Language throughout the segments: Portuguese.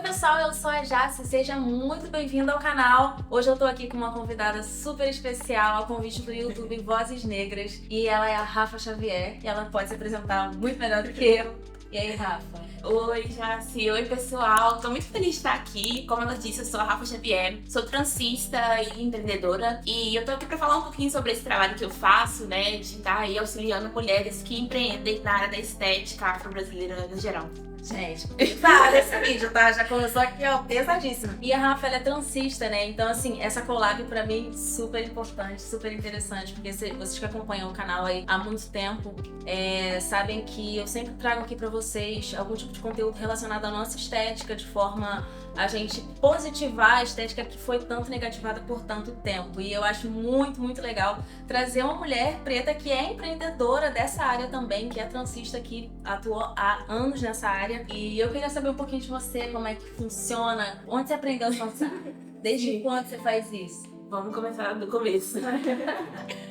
pessoal, eu sou a Jaci, seja muito bem-vindo ao canal. Hoje eu tô aqui com uma convidada super especial, a convite do YouTube Vozes Negras. E ela é a Rafa Xavier, e ela pode se apresentar muito melhor do que eu. E aí, Rafa? Oi, Jaci. Oi, pessoal. Tô muito feliz de estar aqui. Como ela disse, eu sou a Rafa Xavier, sou transista e empreendedora. E eu tô aqui pra falar um pouquinho sobre esse trabalho que eu faço, né? De estar aí auxiliando mulheres que empreendem na área da estética afro-brasileira no geral. Gente, tá, esse vídeo, tá? Já começou aqui, ó, pesadíssimo. E a Rafa, ela é transista, né? Então, assim, essa collab pra mim super importante, super interessante, porque vocês que acompanham o canal aí há muito tempo, sabem que eu sempre trago aqui pra vocês algum tipo de conteúdo relacionado à nossa estética, de forma a gente positivar a estética que foi tanto negativada por tanto tempo. E eu acho muito, muito legal trazer uma mulher preta que é empreendedora dessa área também, que é transista, que atuou há anos nessa área. E eu queria saber um pouquinho de você, como é que funciona, onde você aprendeu a dançar? Desde quando você faz isso? Vamos começar do começo.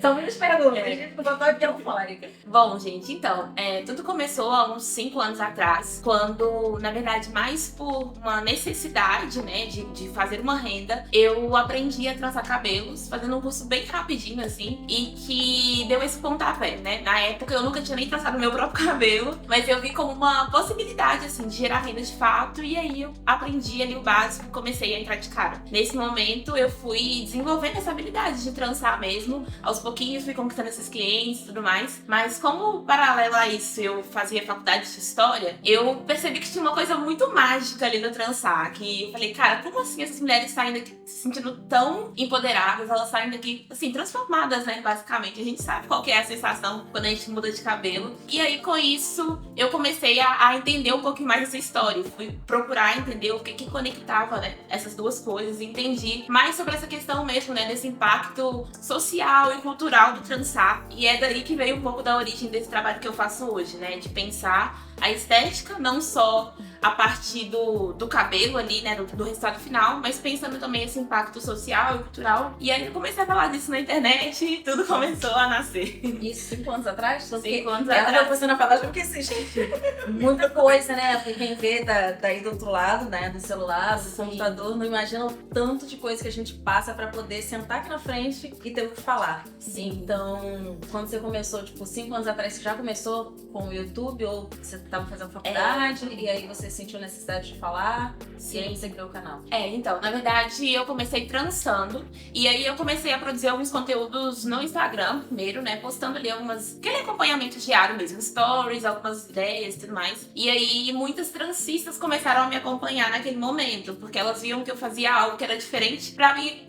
São muitas perguntas, gente, eu tô aqui eufórica. Bom, gente, então, tudo começou há uns 5 anos atrás, quando, na verdade, mais por uma necessidade, né, de fazer uma renda, eu aprendi a trançar cabelos, fazendo um curso bem rapidinho, assim, e que deu esse pontapé, né? Na época, eu nunca tinha nem trançado meu próprio cabelo, mas eu vi como uma possibilidade, assim, de gerar renda de fato, e aí eu aprendi ali o básico e comecei a entrar de cara. Nesse momento, eu fui desenvolvendo essa habilidade de trançar mesmo. Aos pouquinhos fui conquistando esses clientes e tudo mais. Mas como paralelo a isso eu fazia faculdade de história, eu percebi que tinha uma coisa muito mágica ali no trançar. Que eu falei, cara, como assim essas mulheres saem daqui se sentindo tão empoderadas? Elas saem daqui, assim, transformadas, né? Basicamente. A gente sabe qual que é a sensação quando a gente muda de cabelo. E aí, com isso, eu comecei a entender um pouquinho mais essa história. Fui procurar entender o que conectava, né, essas duas coisas. E entendi mais sobre essa questão mesmo, né, desse impacto social e cultural do trançar. E é daí que veio um pouco da origem desse trabalho que eu faço hoje, né, de pensar a estética não só a partir do cabelo ali, né, do resultado final, mas pensando também esse impacto social e cultural. E aí eu comecei a falar disso na internet e tudo começou a nascer. Isso 5 anos atrás? 5 anos ela atrás. Ela foi na faculdade porque existe muita coisa, né? Quem vê daí do outro lado, né, do celular, do computador, não imagina o tanto de coisa que a gente passa pra poder sentar aqui na frente e ter o que falar. Sim. Então, quando você começou, tipo, 5 anos atrás, você já começou com o YouTube ou você tava fazendo faculdade e aí você sentiu necessidade de falar? Sim. E aí você criou o canal? Então, na verdade, eu comecei trançando e aí eu comecei a produzir alguns conteúdos no Instagram primeiro, né, postando ali aquele acompanhamento diário mesmo, stories, algumas ideias e tudo mais. E aí muitas transistas começaram a me acompanhar naquele momento, porque elas viam que eu fazia algo que era diferente. Pra mim,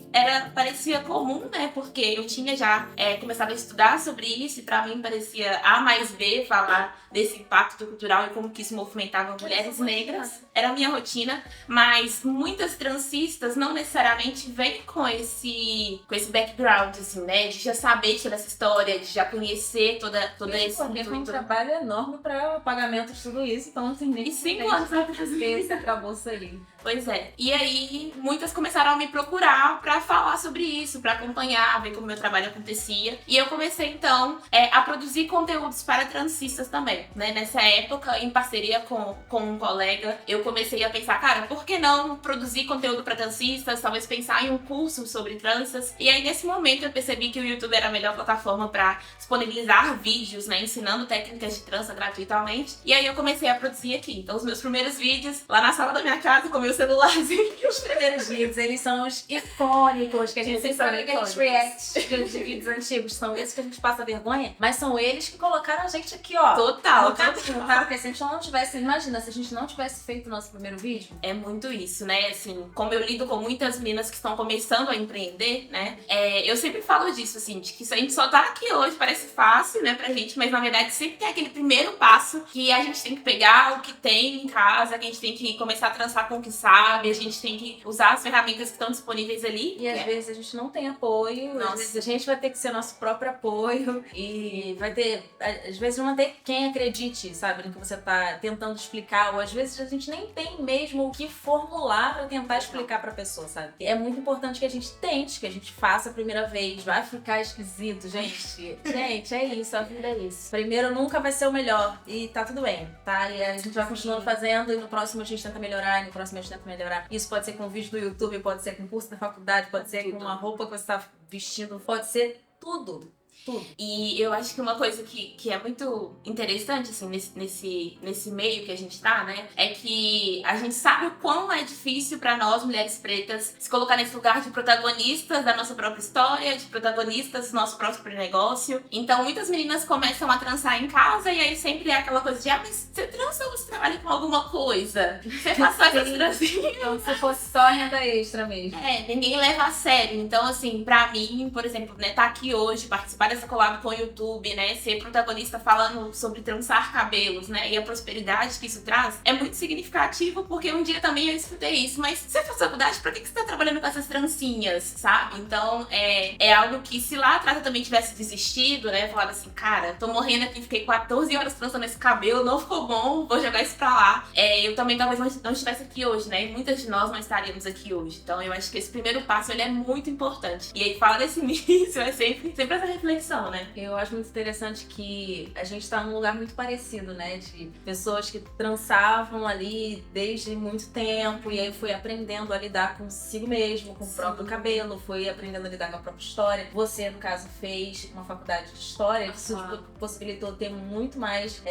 parecia comum, né, porque eu tinha já começado a estudar sobre isso e pra mim parecia A mais B falar desse impacto cultural e como que isso movimentava mulheres negras. Era a minha rotina, mas muitas transistas não necessariamente vêm com esse background, assim, né, de já saber toda essa história, de já conhecer toda esse... Porque foi um trabalho enorme para o pagamento de tudo isso, então assim, nem 5 anos pra fazer acabou isso aí. Pois é. E aí, muitas começaram a me procurar pra falar sobre isso, pra acompanhar, ver como meu trabalho acontecia. E eu comecei, então, a produzir conteúdos para transistas também, né? Nessa época, em parceria com um colega, eu comecei a pensar, cara, por que não produzir conteúdo para transistas? Talvez pensar em um curso sobre tranças. E aí, nesse momento, eu percebi que o YouTube era a melhor plataforma pra disponibilizar vídeos, né? Ensinando técnicas de trança gratuitamente. E aí, eu comecei a produzir aqui. Então, os meus primeiros vídeos, lá na sala da minha casa, com meu celularzinho. Os primeiros vídeos, eles são os icônicos, que a gente sempre fala aqueles reacts de vídeos antigos. São esses que a gente passa vergonha, mas são eles que colocaram a gente aqui, ó. Total. Porque se a gente não tivesse, imagina, se a gente não tivesse feito o nosso primeiro vídeo. É muito isso, né? Assim, como eu lido com muitas meninas que estão começando a empreender, né? Eu sempre falo disso, assim, de que a gente só tá aqui hoje, parece fácil, né, pra gente, mas na verdade sempre tem aquele primeiro passo que a gente tem que pegar o que tem em casa, que a gente tem que começar a trançar com o que sabe, a gente tem que usar as ferramentas que estão disponíveis ali E às vezes a gente não tem apoio, às vezes a gente vai ter que ser nosso próprio apoio e vai ter, às vezes não vai ter quem acredite, sabe, no que você tá tentando explicar, ou às vezes a gente nem tem mesmo o que formular pra tentar explicar pra pessoa, sabe? É muito importante que a gente tente, que a gente faça a primeira vez, vai ficar esquisito, gente. Gente, é isso, a vida é isso. Primeiro nunca vai ser o melhor e tá tudo bem, tá? E a gente vai continuando fazendo e no próximo a gente tenta melhorar, e no próximo a gente tenta melhorar. Isso pode ser com vídeo do YouTube, pode ser com curso da faculdade, pode ser com uma roupa que você tá vestindo, pode ser tudo. Tudo. E eu acho que uma coisa que é muito interessante, assim, nesse meio que a gente tá, né? É que a gente sabe o quão é difícil pra nós, mulheres pretas, se colocar nesse lugar de protagonistas da nossa própria história, de protagonistas do nosso próprio negócio. Então, muitas meninas começam a trançar em casa e aí sempre é aquela coisa de, mas você trança ou você trabalha com alguma coisa? Você faz só essas trancinhas? Então, se fosse só renda extra mesmo. Ninguém leva a sério. Então, assim, pra mim, por exemplo, né, tá aqui hoje, participar dessa collab com o YouTube, né, ser protagonista falando sobre trançar cabelos, né, e a prosperidade que isso traz, é muito significativo, porque um dia também eu escutei isso, mas você faz faculdade, pra que você tá trabalhando com essas trancinhas, sabe? Então, é algo que se lá atrás eu também tivesse desistido, né, falado assim, cara, tô morrendo aqui, fiquei 14 horas trançando esse cabelo, não ficou bom, vou jogar isso pra lá. Eu também talvez não estivesse aqui hoje, né, e muitas de nós não estaríamos aqui hoje. Então, eu acho que esse primeiro passo, ele é muito importante. E aí, fala desse início, é sempre essa reflexão, né? Eu acho muito interessante que a gente tá num lugar muito parecido, né? De pessoas que trançavam ali desde muito tempo e aí foi aprendendo a lidar consigo mesmo, com o próprio cabelo, foi aprendendo a lidar com a própria história. Você, no caso, fez uma faculdade de história, isso possibilitou ter muito mais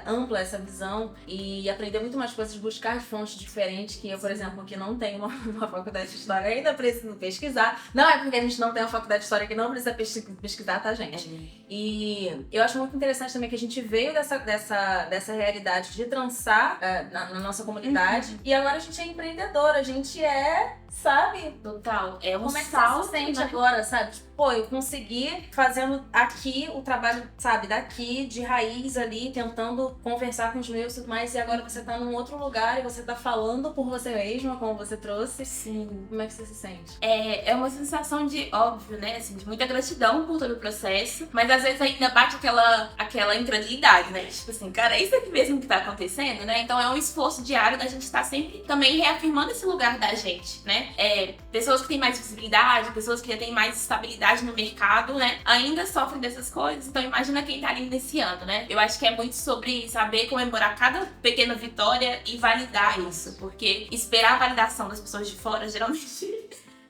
ampla essa visão e aprender muito mais coisas, buscar fontes diferentes, que eu, por exemplo, que não tenho uma faculdade de história, ainda preciso pesquisar. Não é porque a gente não tem uma faculdade de história que não precisa pesquisar, tá, gente? E eu acho muito interessante também que a gente veio dessa realidade de trançar na nossa comunidade e agora a gente é empreendedora, a gente sabe? Total. Como é que você se sente agora, sabe? Pô, eu consegui fazendo aqui o trabalho, sabe, daqui, de raiz ali, tentando conversar com os meus e tudo mais, e agora você tá num outro lugar e você tá falando por você mesma, como você trouxe. Sim. Como é que você se sente? É uma sensação de, óbvio, né, assim, de muita gratidão por todo o processo, mas às vezes ainda bate aquela incredulidade, né? Tipo assim, cara, é isso aqui mesmo que tá acontecendo, né? Então é um esforço diário da gente estar sempre também reafirmando esse lugar da gente, né? Pessoas que têm mais visibilidade, pessoas que já têm mais estabilidade no mercado, né, ainda sofrem dessas coisas. Então imagina quem tá ali iniciando, né? Eu acho que é muito sobre saber comemorar cada pequena vitória e validar isso, porque esperar a validação das pessoas de fora, geralmente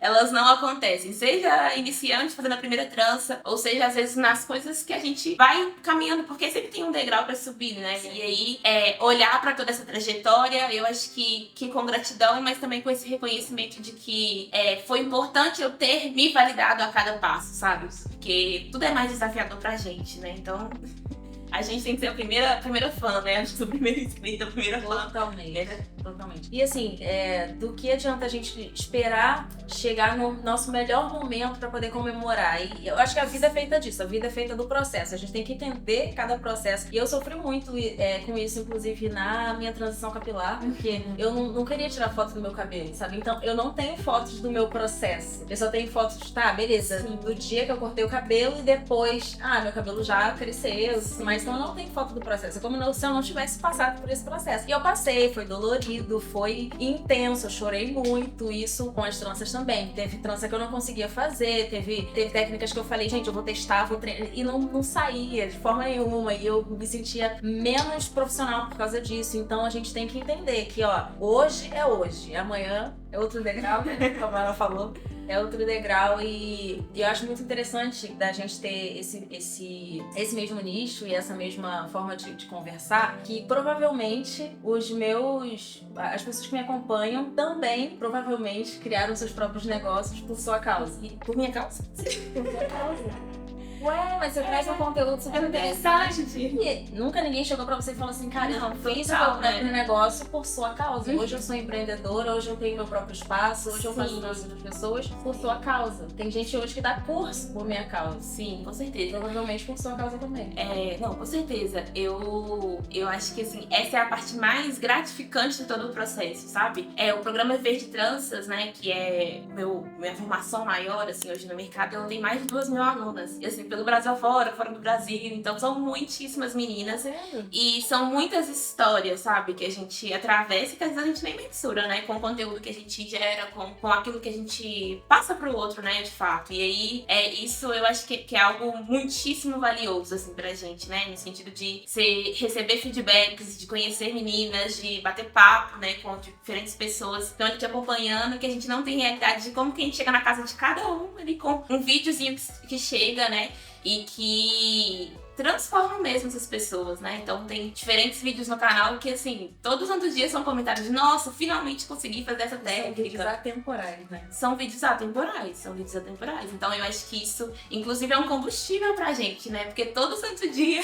elas não acontecem, seja iniciante fazendo a primeira trança, ou seja, às vezes nas coisas que a gente vai caminhando, porque sempre tem um degrau pra subir, né? E aí, olhar pra toda essa trajetória, eu acho que com gratidão, mas também com esse reconhecimento de que foi importante eu ter me validado a cada passo, sabe? Porque tudo é mais desafiador pra gente, né? Então, a gente tem que ser a primeira fã, né? A gente primeira inscrita, a primeira fã. Totalmente. E assim, do que adianta a gente esperar chegar no nosso melhor momento pra poder comemorar? E eu acho que a vida é feita disso, a vida é feita do processo. A gente tem que entender cada processo. E eu sofri muito com isso, inclusive, na minha transição capilar, porque eu não queria tirar foto do meu cabelo, sabe? Então, eu não tenho fotos do meu processo. Eu só tenho fotos de, beleza, do dia que eu cortei o cabelo e depois, meu cabelo já cresceu, mas então eu não tenho foto do processo. É como se eu não tivesse passado por esse processo. E eu passei, foi dolorido, foi intenso, eu chorei muito, isso com as tranças também. Teve trança que eu não conseguia fazer, teve técnicas que eu falei, gente, eu vou testar, vou treinar, e não saía de forma nenhuma, e eu me sentia menos profissional por causa disso. Então a gente tem que entender que, hoje é hoje, amanhã é outro degrau, como ela falou. É outro degrau e eu acho muito interessante da gente ter esse mesmo nicho e essa mesma forma de conversar, que provavelmente as pessoas que me acompanham também provavelmente criaram seus próprios negócios por sua causa. Por minha causa? Por minha causa. ué, mas você traz um conteúdo super interessante. E nunca ninguém chegou pra você e falou assim, cara, eu não fiz o meu próprio negócio por sua causa. Hoje eu sou empreendedora, hoje eu tenho meu próprio espaço, hoje eu faço negócio das pessoas por sua causa. Tem gente hoje que dá curso por minha causa. Sim, com certeza. Provavelmente por sua causa também. Não, com certeza. Eu acho que, assim, essa é a parte mais gratificante de todo o processo, sabe? O programa Verde Tranças, né, que é minha formação maior, assim, hoje no mercado, eu tenho mais de 2.000 alunas. E, assim, pelo Brasil afora, fora do Brasil. Então, são muitíssimas meninas. E são muitas histórias, sabe, que a gente atravessa e que às vezes a gente nem mensura, né? Com o conteúdo que a gente gera, com aquilo que a gente passa pro outro, né, de fato. E aí, isso eu acho que é algo muitíssimo valioso, assim, pra gente, né? No sentido de receber feedbacks, de conhecer meninas, de bater papo, né, com diferentes pessoas que estão ali te acompanhando, que a gente não tem realidade de como que a gente chega na casa de cada um ali com um videozinho que chega, né? E que transformam mesmo essas pessoas, né? Então tem diferentes vídeos no canal que, assim, todos os dias são comentários de nossa, finalmente consegui fazer essa técnica. São vídeos atemporais, né? São vídeos atemporais. Então eu acho que isso, inclusive, é um combustível pra gente, né? Porque todo santo dia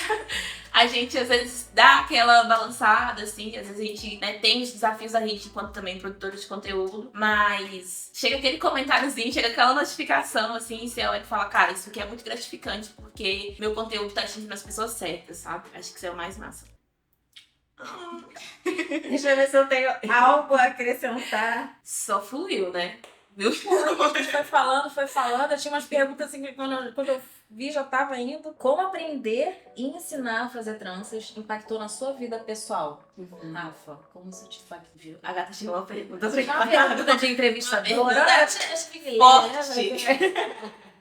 a gente, às vezes, dá aquela balançada, assim, às vezes a gente, né, tem os desafios da gente enquanto também produtora de conteúdo, mas chega aquele comentáriozinho, chega aquela notificação, assim, e você olha e fala, cara, isso aqui é muito gratificante, porque meu conteúdo tá atingindo as pessoas certas, sabe? Acho que isso é o mais massa. Deixa eu ver se eu tenho algo a acrescentar. Só fluiu, né? Viu? A gente foi falando, eu tinha umas perguntas assim, que quando eu vi, já tava indo. Como aprender e ensinar a fazer tranças impactou na sua vida pessoal? Rafa, como isso te impactou? A gata tinha uma pergunta. Uma pergunta de entrevistadora. Forte.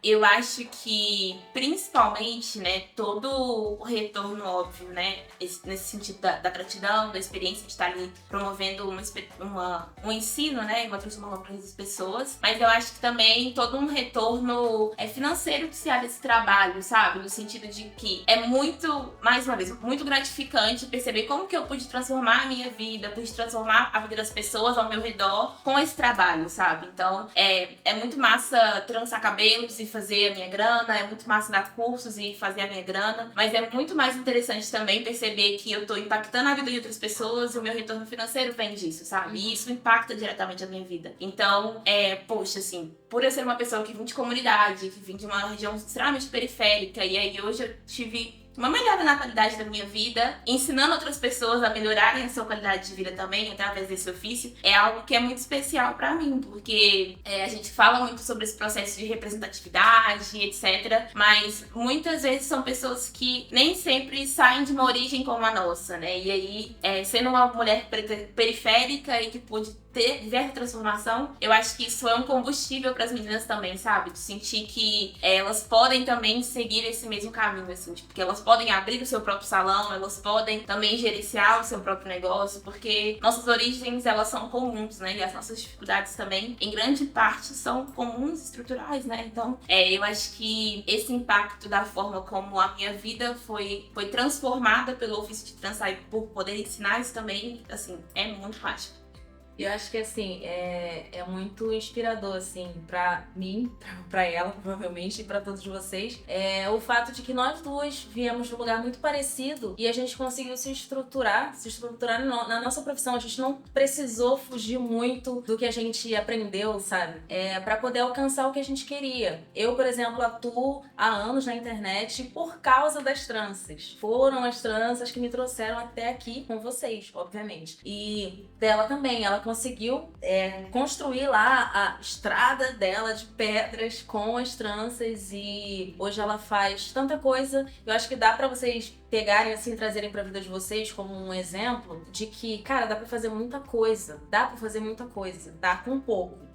Eu acho que, principalmente, né, todo o retorno óbvio, né, nesse sentido da gratidão, da experiência de estar ali promovendo um ensino, né, uma transformação para as pessoas, mas eu acho que também todo um retorno financeiro que se há desse trabalho, sabe, no sentido de que é muito, mais uma vez, muito gratificante perceber como que eu pude transformar a minha vida, pude transformar a vida das pessoas ao meu redor com esse trabalho, sabe, então é muito massa trançar cabelos e fazer a minha grana, é muito massa dar cursos e fazer a minha grana, mas é muito mais interessante também perceber que eu tô impactando a vida de outras pessoas e o meu retorno financeiro vem disso, sabe? E isso impacta diretamente a minha vida. Então, poxa, assim, por eu ser uma pessoa que vim de comunidade, que vim de uma região extremamente periférica, e aí hoje eu tive uma melhora na qualidade da minha vida, ensinando outras pessoas a melhorarem a sua qualidade de vida também, através desse ofício, é algo que é muito especial pra mim, porque a gente fala muito sobre esse processo de representatividade, etc, mas muitas vezes são pessoas que nem sempre saem de uma origem como a nossa, né? E aí, sendo uma mulher periférica e que pôde ter diversa transformação, eu acho que isso é um combustível para as meninas também, sabe? De sentir que elas podem também seguir esse mesmo caminho, assim, tipo, que elas podem abrir o seu próprio salão, elas podem também gerenciar o seu próprio negócio, porque nossas origens, elas são comuns, né? E as nossas dificuldades também, em grande parte, são comuns, estruturais, né? Então, eu acho que esse impacto da forma como a minha vida foi transformada pelo ofício de trançar e por poder ensinar isso também, assim, é muito mágico. Eu acho que, assim, é muito inspirador, assim, pra mim, pra ela, provavelmente, e pra todos vocês, o fato de que nós duas viemos de um lugar muito parecido e a gente conseguiu se estruturar na nossa profissão. A gente não precisou fugir muito do que a gente aprendeu, sabe? Pra poder alcançar o que a gente queria. Eu, por exemplo, atuo há anos na internet por causa das tranças. Foram as tranças que me trouxeram até aqui com vocês, obviamente. E dela também, ela conseguiu construir lá a estrada dela de pedras com as tranças e hoje ela faz tanta coisa. Eu acho que dá pra vocês pegarem assim, trazerem pra vida de vocês como um exemplo de que, cara, dá pra fazer muita coisa, dá com pouco.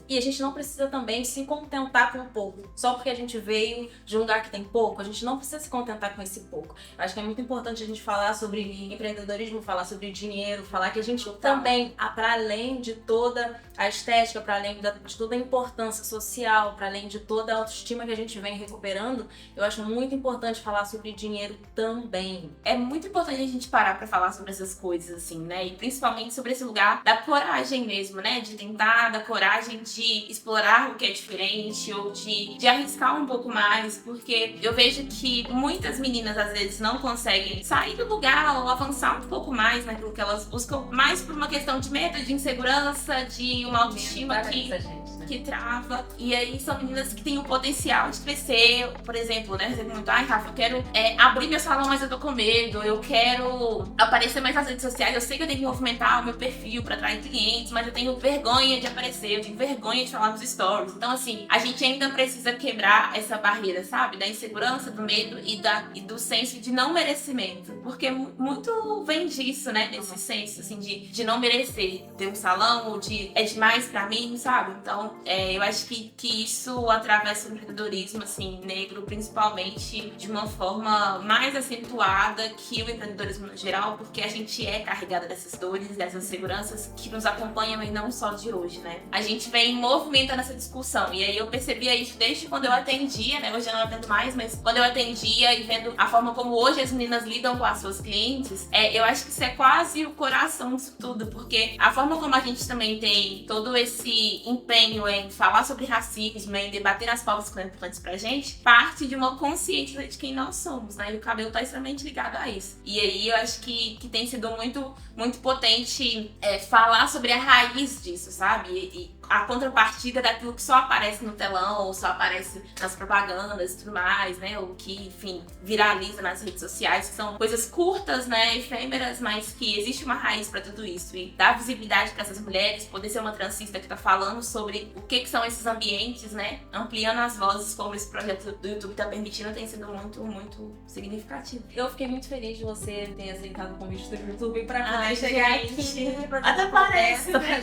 E a gente não precisa também se contentar com pouco. Só porque a gente veio de um lugar que tem pouco, a gente não precisa se contentar com esse pouco. Eu acho que é muito importante a gente falar sobre empreendedorismo, falar sobre dinheiro, falar que a gente também, para além de toda a estética, para além de toda a importância social, para além de toda a autoestima que a gente vem recuperando, eu acho muito importante falar sobre dinheiro também. É muito importante a gente parar pra falar sobre essas coisas, assim, né? E principalmente sobre esse lugar da coragem mesmo, né? De tentar, da coragem coragem de explorar o que é diferente ou de arriscar um pouco mais, porque eu vejo que muitas meninas às vezes não conseguem sair do lugar ou avançar um pouco mais naquilo que elas buscam, mais por uma questão de medo, de insegurança, de uma autoestima que trava. E aí são meninas que têm o potencial de crescer. Por exemplo, né? Recebo muito, ai, Rafa, eu quero abrir meu salão, mas eu tô com medo. Eu quero aparecer mais nas redes sociais. Eu sei que eu tenho que movimentar o meu perfil pra atrair clientes, mas eu tenho vergonha de aparecer, eu tenho vergonha de falar nos stories. Então, assim, a gente ainda precisa quebrar essa barreira, sabe? Da insegurança, do medo e do senso de não merecimento. Porque muito vem disso, né? Desse senso, assim, de não merecer ter um salão, ou de é demais pra mim, sabe? Então, eu acho que isso atravessa o empreendedorismo, assim, negro, principalmente de uma forma mais acentuada que o empreendedorismo no geral, porque a gente é carregada dessas dores, dessas seguranças que nos acompanham e não só de hoje, né? A gente vem movimentando essa discussão, e aí eu percebia isso desde quando eu atendia, né? Hoje eu não atendo mais, mas quando eu atendia e vendo a forma como hoje as meninas lidam com as suas clientes, eu acho que isso é quase o coração disso tudo, porque a forma como a gente também tem todo esse empenho em falar sobre racismo, em debater as pautas que são importantes pra gente, parte de uma consciência de quem nós somos, né? E o cabelo tá extremamente ligado a isso. E aí eu acho que tem sido muito, muito potente falar sobre a raiz disso, sabe? E a contrapartida daquilo que só aparece no telão, ou só aparece nas propagandas e tudo mais, né? Ou que, enfim, viraliza nas redes sociais, que são coisas curtas, né? Efêmeras, mas que existe uma raiz pra tudo isso. E dar visibilidade pra essas mulheres, poder ser uma transista que tá falando sobre o que são esses ambientes, né? Ampliando as vozes, como esse projeto do YouTube tá permitindo, tem sido muito, muito significativo. Eu fiquei muito feliz de você ter aceitado o convite do YouTube pra poder chegar aqui. Até parece, né?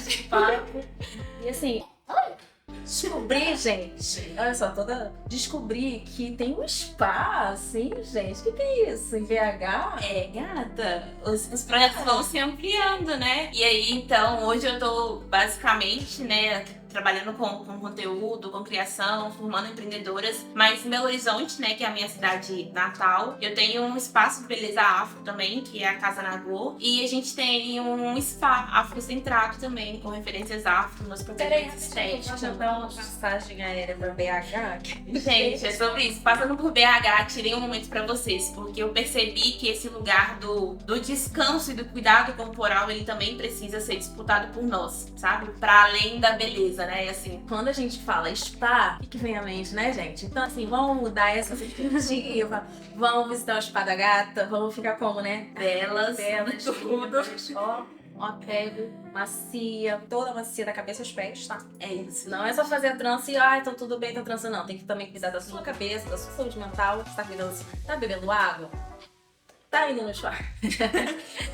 E assim, descobri, gente, olha só, descobri que tem um spa, assim, gente, o que é isso? Em VH? Gata, os projetos vão se ampliando, né? E aí, então, hoje eu tô basicamente, né, trabalhando com conteúdo, com criação, formando empreendedoras, mas em Belo Horizonte, né, que é a minha cidade natal, eu tenho um espaço de beleza afro também, que é a Casa Nagô, e a gente tem um spa afrocentrado também, com referências afro nos procedimentos estéticos. Deixa eu dar uma passagem aérea pra BH. Gente, é sobre isso. Passando por BH, tirei um momento pra vocês, porque eu percebi que esse lugar do descanso e do cuidado corporal, ele também precisa ser disputado por nós, sabe? Pra além da beleza, né? E assim, quando a gente fala spa, o que vem à mente, né, gente? Então, assim, vamos mudar essa perspectiva. Vamos visitar o spa da gata, vamos ficar como, né? belas, Tudo. Ó, pele macia, toda macia da cabeça aos pés, tá? É isso. Não é só fazer a trança e, então tudo bem, tá trança, não. Tem que também cuidar da sua cabeça, da sua saúde mental. Você tá cuidando, tá bebendo água? Tá indo no spa.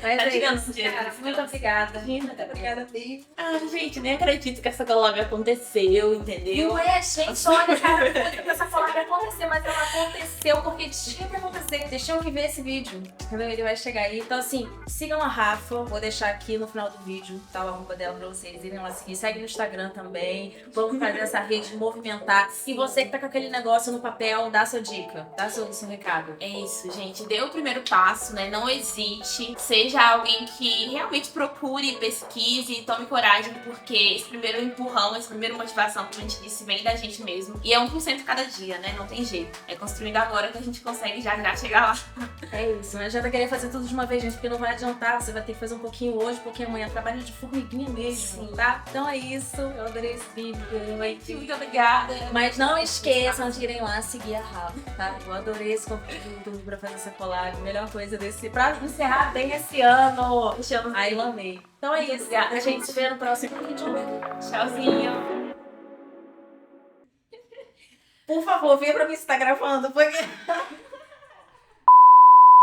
Mas Tá tirando isso, dinheiro. cara, muito obrigada. Imagina, Obrigada, Bi. gente, nem acredito que essa collab aconteceu, entendeu? Não é, gente, olha, cara, eu que essa collab ia acontecer, mas ela aconteceu porque tinha que acontecer. Deixa eu ver esse vídeo, entendeu? Ele vai chegar aí. Então, assim, sigam a Rafa, vou deixar aqui no final do vídeo, tá? O arroba dela pra vocês irem lá seguir. Segue no Instagram também. Vamos fazer essa rede movimentar. E você que tá com aquele negócio no papel, dá sua dica, dá seu recado. É isso, gente. Dê o primeiro passo, né? Não hesite. Seja alguém que realmente procure, pesquise e tome coragem, porque esse primeiro empurrão, essa primeira motivação, como a gente disse, vem da gente mesmo. E é 1% cada dia, né? Não tem jeito. É construindo agora que a gente consegue já chegar lá. É isso, não adianta querer fazer tudo de uma vez, gente, porque não vai adiantar. Você vai ter que fazer um pouquinho hoje, um pouquinho amanhã. Trabalho de formiguinha mesmo, tá? Então é isso. Eu adorei esse vídeo. Muito obrigada. Mas não esqueçam de irem lá seguir a Rafa, tá? Eu adorei esse conteúdo pra fazer essa collab. Melhor coisa pra encerrar bem esse ano. Ai, eu amei. Então é isso. A gente se vê no próximo vídeo. Tchauzinho. Por favor, venha pra mim se tá gravando, porque